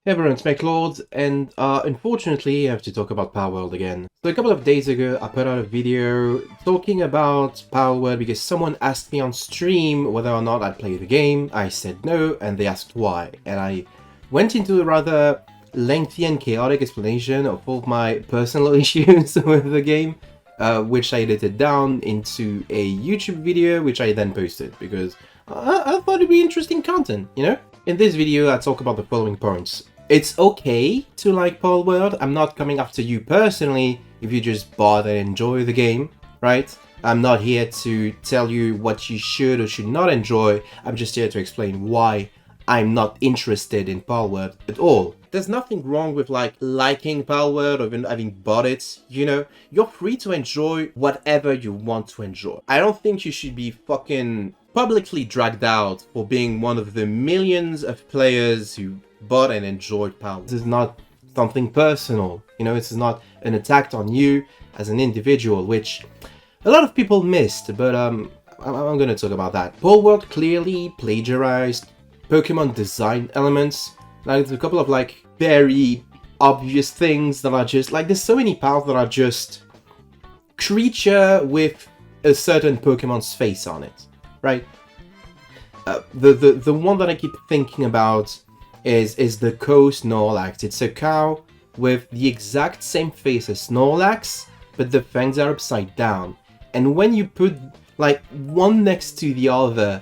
Hey everyone, it's Palworld, and unfortunately I have to talk about Palworld again. So a couple of days ago I put out a video talking about Palworld because someone asked me on stream whether or not I'd play the game. I said no, and they asked why. And I went into a rather lengthy and chaotic explanation of all of my personal issues with the game, which I edited down into a YouTube video, which I then posted because I thought it'd be interesting content, you know? In this video I talk about the following points. It's okay to like Palworld. I'm not coming after you personally if you just bought and enjoy the game, right? I'm not here to tell you what you should or should not enjoy. I'm just here to explain why I'm not interested in Palworld at all. There's nothing wrong with like liking Palworld or even having bought it, you know? You're free to enjoy whatever you want to enjoy. I don't think you should be fucking publicly dragged out for being one of the millions of players who bought and enjoyed Palworld. This is not something personal, you know, this is not an attack on you as an individual, which a lot of people missed, but I'm gonna talk about that. Palworld clearly plagiarized Pokemon design elements. Like, there's a couple of like very obvious things that are just like, there's so many paths that are just creature with a certain Pokemon's face on it, right? The one that I keep thinking about is the Cow Snorlax. It's a cow with the exact same face as Snorlax, but the fangs are upside down. And when you put like one next to the other,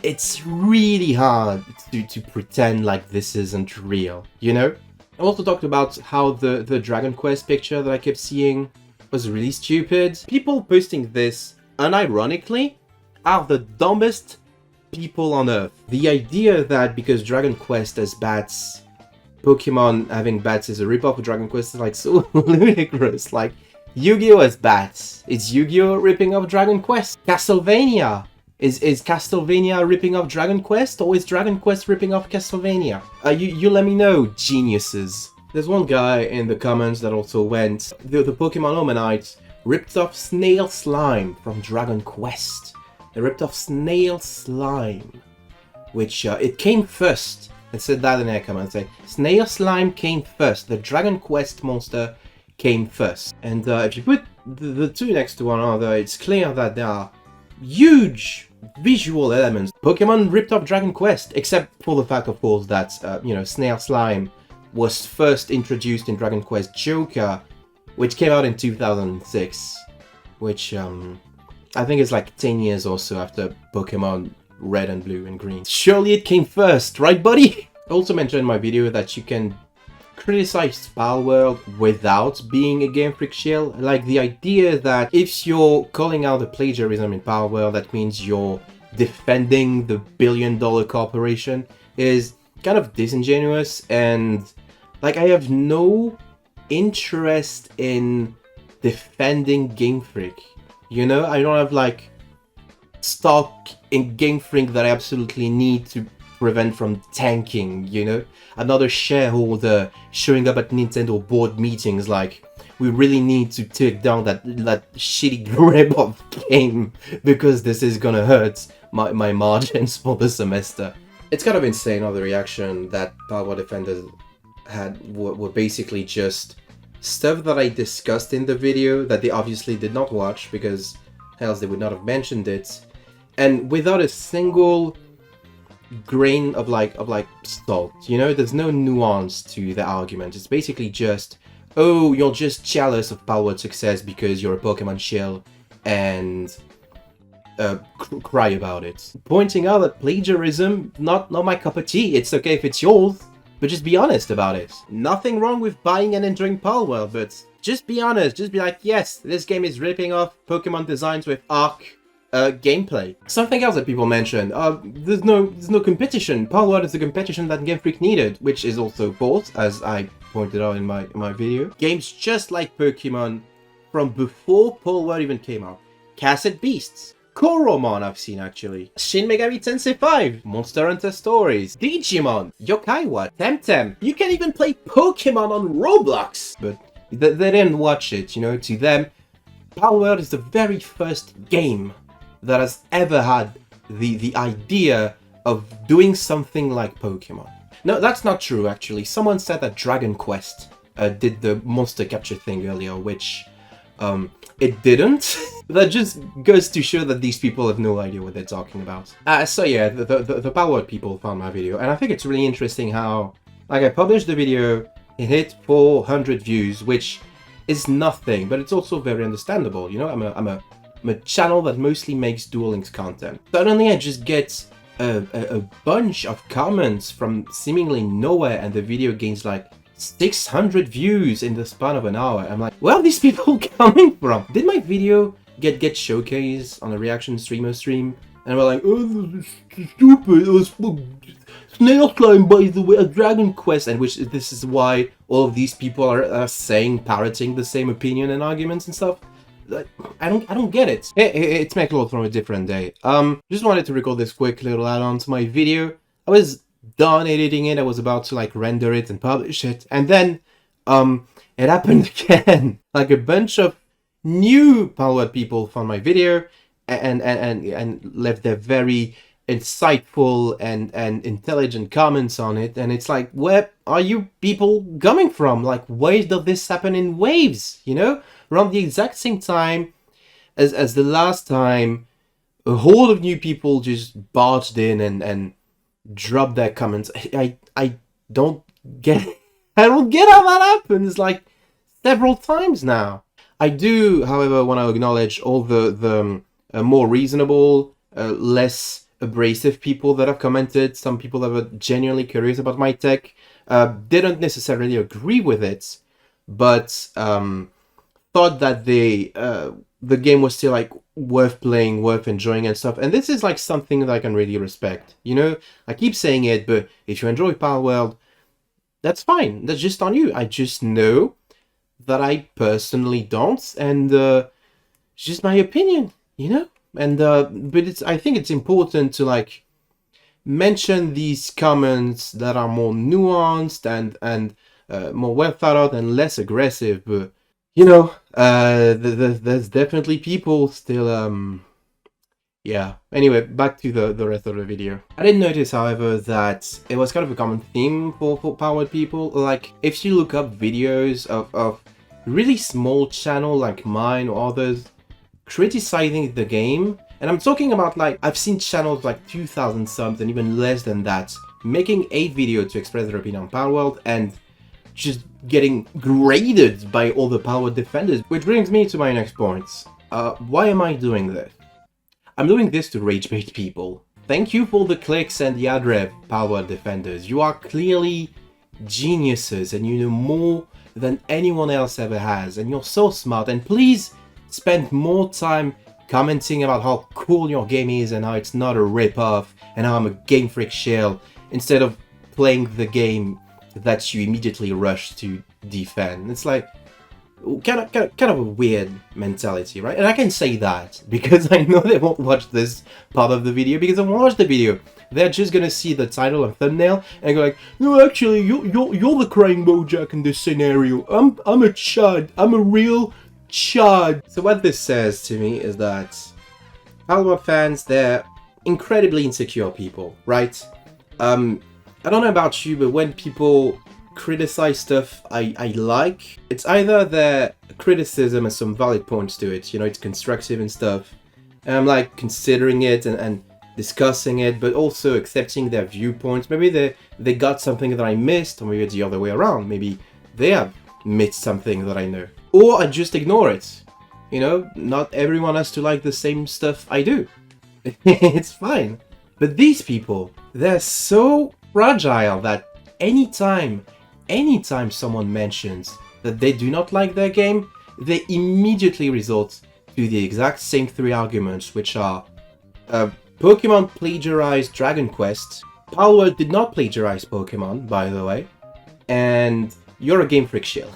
it's really hard to pretend like this isn't real, you know? I also talked about how the Dragon Quest picture that I kept seeing was really stupid. People posting this, unironically, are the dumbest people on Earth. The idea that because Dragon Quest has bats, Pokemon having bats is a ripoff of Dragon Quest is like so ludicrous. Like, Yu-Gi-Oh has bats. Is Yu-Gi-Oh ripping off Dragon Quest? Castlevania. Is Castlevania ripping off Dragon Quest, or is Dragon Quest ripping off Castlevania? You let me know, geniuses. There's one guy in the comments that also went, the Pokemon Omanites ripped off Snail Slime from Dragon Quest. They ripped off Snail Slime, which it came first. It said that in their comments. Snail Slime came first. The Dragon Quest monster came first. And if you put the two next to one another, it's clear that there are huge visual elements. Pokemon ripped off Dragon Quest, except for the fact, of course, that you know, Snail Slime was first introduced in Dragon Quest Joker, which came out in 2006, which I think it's like 10 years or so after Pokemon Red and Blue and Green. Surely it came first, right, buddy? I also mentioned in my video that you can criticize Palworld without being a Game Freak shill. Like, the idea that if you're calling out the plagiarism in Palworld, that means you're defending the billion-dollar corporation is kind of disingenuous, and like, I have no interest in defending Game Freak. You know, I don't have like stock in Game Freak that I absolutely need to prevent from tanking, you know? Another shareholder showing up at Nintendo board meetings like, we really need to take down that shitty rip-off game because this is gonna hurt my margins for the semester. It's kind of insane how the reaction that Power Defenders had were basically just stuff that I discussed in the video that they obviously did not watch because else they would not have mentioned it, and without a single grain of like salt, you know? There's no nuance to the argument. It's basically just, oh, you're just jealous of Palworld's success because you're a Pokemon shill and cry about it. Pointing out that plagiarism, not my cup of tea. It's okay if it's yours, but just be honest about it. Nothing wrong with buying and enjoying Palworld, but just be honest. Just be like, yes, this game is ripping off Pokemon designs with Arc gameplay. Something else that people mention, there's no competition. Palworld is the competition that Game Freak needed, which is also false, as I pointed out in my video. Games just like Pokemon from before Palworld even came out. Cassette Beasts, Koromon I've seen actually, Shin Megami Tensei 5, Monster Hunter Stories, Digimon, Yokaiwa, Temtem. You can even play Pokemon on Roblox! But they didn't watch it, you know? To them, Palworld is the very first game that has ever had the idea of doing something like Pokemon. No, that's not true, actually. Someone said that Dragon Quest did the monster capture thing earlier, which it didn't. That just goes to show that these people have no idea what they're talking about. So yeah, the Palworld people found my video, and I think it's really interesting how, like, I published the video, it hit 400 views, which is nothing, but it's also very understandable. You know, I'm a channel that mostly makes Duel Links content. Suddenly I just get a bunch of comments from seemingly nowhere, and the video gains like 600 views in the span of an hour. I'm like, where are these people coming from? Did my video get showcased on a reaction streamer stream? And we're like, oh, this is stupid. It was Snail Climb, by the way, a Dragon Quest, and which this is why all of these people are saying, parroting the same opinion and arguments and stuff. Like, I don't get it. It's McLeod from a different day. Just wanted to record this quick little add-on to my video. I was done editing it. I was about to like render it and publish it, and then it happened again. Like a bunch of new Palworld people found my video and left their very insightful and intelligent comments on it, and it's like, where are you people coming from? Like, why does this happen in waves, you know? Around the exact same time as the last time, a whole of new people just barged in and dropped their comments. I don't get I don't get how that happens, like, several times now. I do, however, want to acknowledge all the more reasonable, less abrasive people that have commented. Some people that were genuinely curious about my tech, didn't necessarily agree with it, but thought that the game was still like worth playing, worth enjoying and stuff. And this is like something that I can really respect. You know, I keep saying it, but if you enjoy Palworld, that's fine. That's just on you. I just know that I personally don't, and it's just my opinion, you know. And but I think it's important to like mention these comments that are more nuanced and more well thought out and less aggressive. But you know, there's definitely people still yeah. Anyway, back to the rest of the video. I did notice, however, that it was kind of a common theme for Palworld people. Like, if you look up videos of really small channel like mine or others criticizing the game, and I'm talking about, like, I've seen channels like 2,000 subs and even less than that making a video to express their opinion on Palworld and just getting graded by all the Palworld defenders. Which brings me to my next point. Why am I doing this? I'm doing this to rage bait people. Thank you for the clicks and the ad rev, Palworld defenders. You are clearly geniuses and you know more than anyone else ever has, and you're so smart, and please spend more time commenting about how cool your game is and how it's not a rip-off and how I'm a Game Freak shell, instead of playing the game that you immediately rush to defend. It's like kind of a weird mentality, right? And I can say that because I know they won't watch this part of the video, because they won't watch the video. They're just gonna see the title and thumbnail and go like, no, actually, you're the crying Bojack in this scenario. I'm a chud. I'm a real chud. So what this says to me is that Palworld fans, they're incredibly insecure people, right? I don't know about you, but when people criticize stuff I like, it's either their criticism has some valid points to it, you know, it's constructive and stuff, and I'm like considering it and discussing it, but also accepting their viewpoints. Maybe they got something that I missed, or maybe it's the other way around. Maybe they have missed something that I know. Or I just ignore it. You know, not everyone has to like the same stuff I do. It's fine. But these people, they're so fragile that anytime someone mentions that they do not like their game, they immediately resort to the exact same three arguments, which are Pokemon plagiarized Dragon Quest, Palworld did not plagiarize Pokemon, by the way, and you're a Game Freak shill.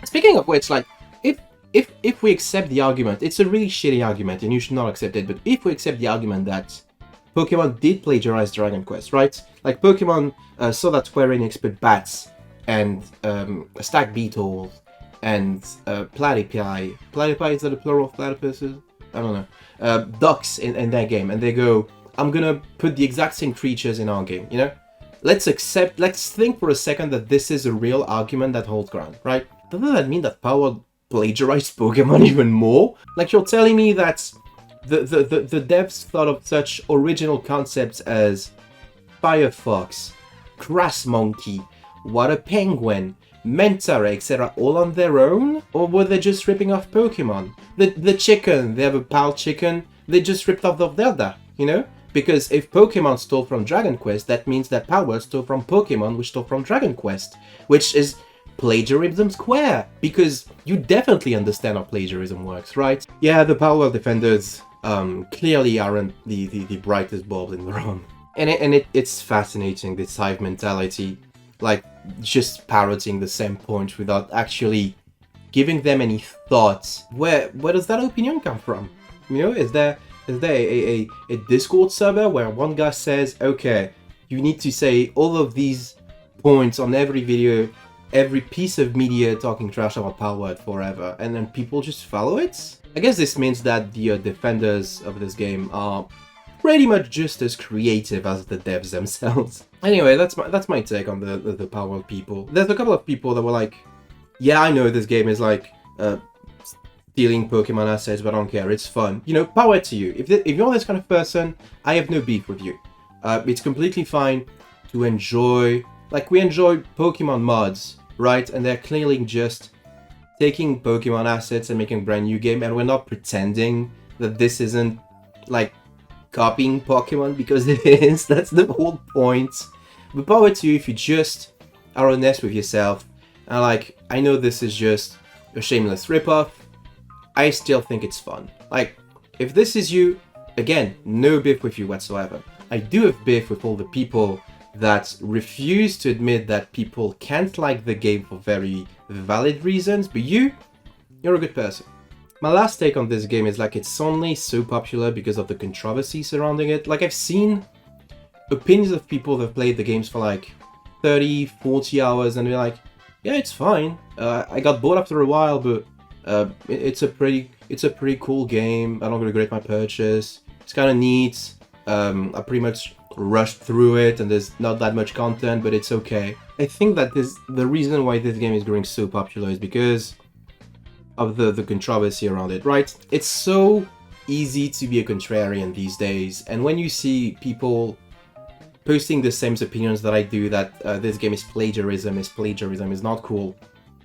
Speaking of which, like, if we accept the argument, it's a really shitty argument and you should not accept it, but if we accept the argument that Pokemon did plagiarize Dragon Quest, right? Like, Pokemon saw that Square Enix put bats and stag beetles and platypi. Platypi, is that a plural of platypuses? I don't know. Ducks in their game, and they go, I'm gonna put the exact same creatures in our game, you know? let's think for a second that this is a real argument that holds ground, right? Doesn't that mean that Palworld plagiarized Pokemon even more? Like, you're telling me that the devs thought of such original concepts as Firefox, Grass Monkey, Water Penguin, Mentara, etc. all on their own? Or were they just ripping off Pokemon? The chicken, they have a pal chicken, they just ripped off of Zelda, you know? Because if Pokemon stole from Dragon Quest, that means that Palworld stole from Pokemon, which stole from Dragon Quest, which is plagiarism square, because you definitely understand how plagiarism works, right? Yeah, the Palworld defenders clearly aren't the brightest bulb in the room. And it's fascinating, this hive mentality, like just parroting the same point without actually giving them any thoughts. Where does that opinion come from? You know, is there a Discord server where one guy says, okay, you need to say all of these points on every video, every piece of media talking trash about Palworld forever, and then people just follow it? I guess this means that the defenders of this game are pretty much just as creative as the devs themselves. Anyway, that's my take on the Palworld people. There's a couple of people that were like, yeah, I know this game is like stealing Pokemon assets, but I don't care, it's fun. You know, power to you. If you're this kind of person, I have no beef with you. It's completely fine to enjoy, like we enjoy Pokemon mods, right? And they're clearly just taking Pokemon assets and making a brand new game, and we're not pretending that this isn't like copying Pokemon, because it is. That's the whole point. But power to you if you just are honest with yourself and like, I know this is just a shameless ripoff, I still think it's fun. Like, if this is you, again, no beef with you whatsoever. I do have beef with all the people that refuse to admit that people can't like the game for very valid reasons, but you're a good person. My last take on this game is like, it's only so popular because of the controversy surrounding it. Like, I've seen opinions of people that have played the games for like 30, 40 hours and they're like, yeah, it's fine. I got bored after a while, but it's a pretty cool game. I don't regret my purchase. It's kind of neat. I pretty much rushed through it and there's not that much content, but it's okay. I think that the reason why this game is growing so popular is because of the controversy around it, right? It's so easy to be a contrarian these days, and when you see people posting the same opinions that I do, that this game is plagiarism is not cool,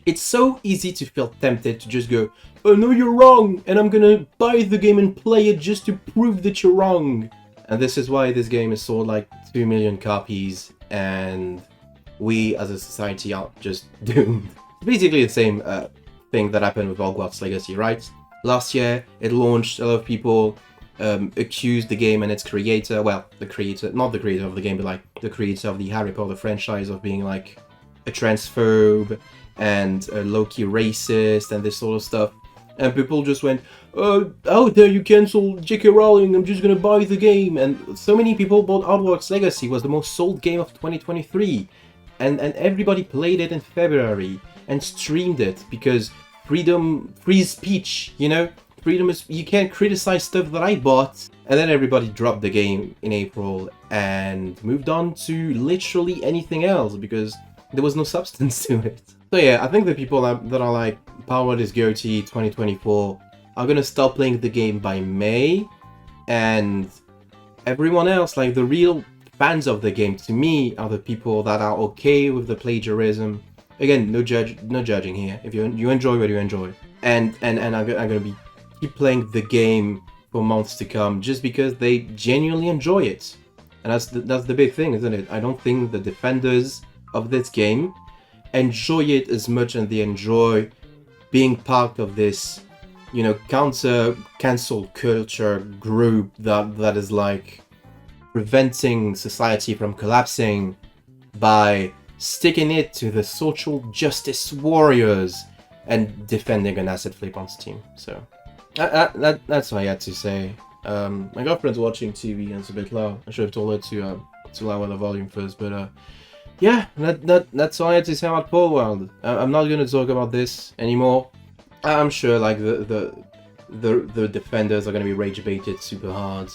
it's so easy to feel tempted to just go, oh no, you're wrong, and I'm gonna buy the game and play it just to prove that you're wrong. And this is why this game has sold like 2 million copies, and we as a society are just doomed. Basically the same thing that happened with Hogwarts Legacy, right? Last year it launched, a lot of people accused the game and its creator, well, the creator, not the creator of the game, but like the creator of the Harry Potter franchise, of being like a transphobe and a low-key racist and this sort of stuff. And people just went, how dare you cancel J.K. Rowling, I'm just gonna buy the game. And so many people bought Hogwarts Legacy, was the most sold game of 2023. And everybody played it in February and streamed it, because free speech, you know? Freedom is, you can't criticize stuff that I bought. And then everybody dropped the game in April and moved on to literally anything else because there was no substance to it. So yeah, I think the people that are like, Palworld is GOTY 2024 are gonna stop playing the game by May, and everyone else, like the real fans of the game, to me, are the people that are okay with the plagiarism. Again, no judging here. If you enjoy what you enjoy, and I'm gonna keep playing the game for months to come just because they genuinely enjoy it, and that's the big thing, isn't it? I don't think the defenders of this game enjoy it as much as they enjoy being part of this, you know, cancel culture group that is like preventing society from collapsing by sticking it to the social justice warriors and defending an asset flip on Steam. So that's what I had to say. My girlfriend's watching TV and it's a bit loud. I should have told her to lower the volume first, but yeah, that's all I had to say about Palworld. I'm not gonna talk about this anymore. I'm sure like the defenders are gonna be rage baited super hard,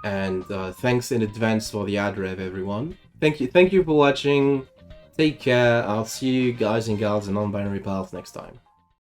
and thanks in advance for the ad rev, everyone. Thank you for watching. Take care. I'll see you guys and gals in non-binary paths next time.